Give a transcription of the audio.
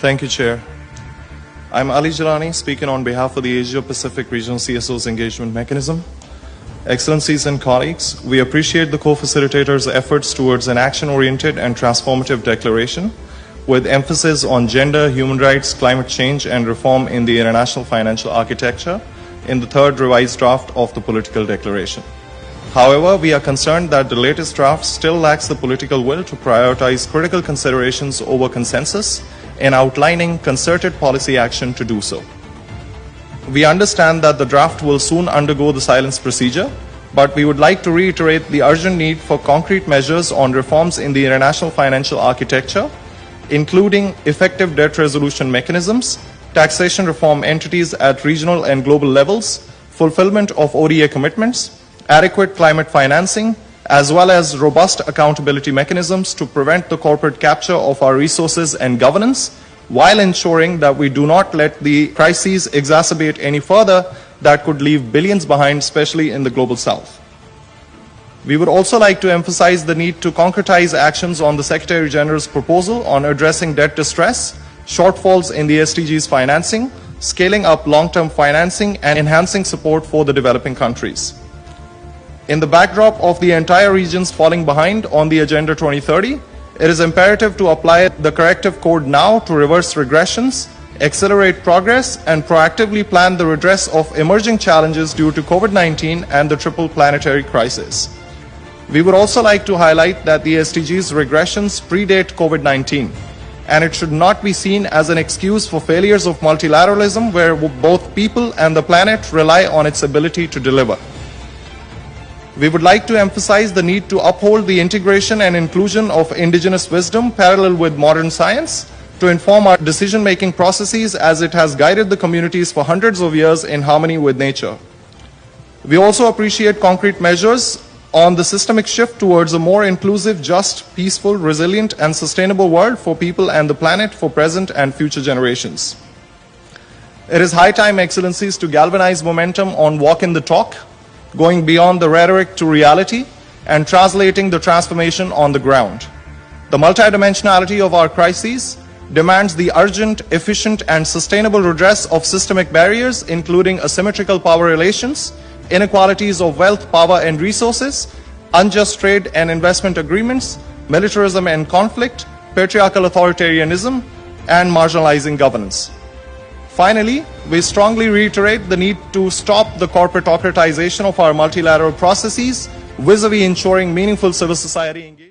Thank you, Chair. I'm Ali Jillani, speaking on behalf of the Asia-Pacific Regional CSO's Engagement Mechanism. Excellencies and colleagues, we appreciate the co-facilitator's efforts towards an action-oriented and transformative declaration with emphasis on gender, human rights, climate change, and reform in the international financial architecture in the third revised draft of the political declaration. However, we are concerned that the latest draft still lacks the political will to prioritize critical considerations over consensus in outlining concerted policy action to do so. We understand that the draft will soon undergo the silence procedure, but we would like to reiterate the urgent need for concrete measures on reforms in the international financial architecture, including effective debt resolution mechanisms, taxation reform entities at regional and global levels, fulfillment of ODA commitments, adequate climate financing, as well as robust accountability mechanisms to prevent the corporate capture of our resources and governance, while ensuring that we do not let the crises exacerbate any further that could leave billions behind, especially in the global south. We would also like to emphasize the need to concretize actions on the Secretary General's proposal on addressing debt distress, shortfalls in the SDGs financing, scaling up long-term financing, and enhancing support for the developing countries. In the backdrop of the entire regions falling behind on the Agenda 2030, it is imperative to apply the corrective code now to reverse regressions, accelerate progress, and proactively plan the redress of emerging challenges due to COVID-19 and the triple planetary crisis. We would also like to highlight that the SDGs regressions predate COVID-19, and it should not be seen as an excuse for failures of multilateralism where both people and the planet rely on its ability to deliver. We would like to emphasize the need to uphold the integration and inclusion of indigenous wisdom parallel with modern science to inform our decision-making processes as it has guided the communities for hundreds of years in harmony with nature. We also appreciate concrete measures on the systemic shift towards a more inclusive, just, peaceful, resilient, and sustainable world for people and the planet for present and future generations. It is high time, Excellencies, to galvanize momentum on walking the talk, going beyond the rhetoric to reality, and translating the transformation on the ground. The multidimensionality of our crises demands the urgent, efficient, and sustainable redress of systemic barriers, including asymmetrical power relations, inequalities of wealth, power, and resources, unjust trade and investment agreements, militarism and conflict, patriarchal authoritarianism, and marginalizing governance. Finally, we strongly reiterate the need to stop the corporatocratization of our multilateral processes vis-à-vis ensuring meaningful civil society engagement.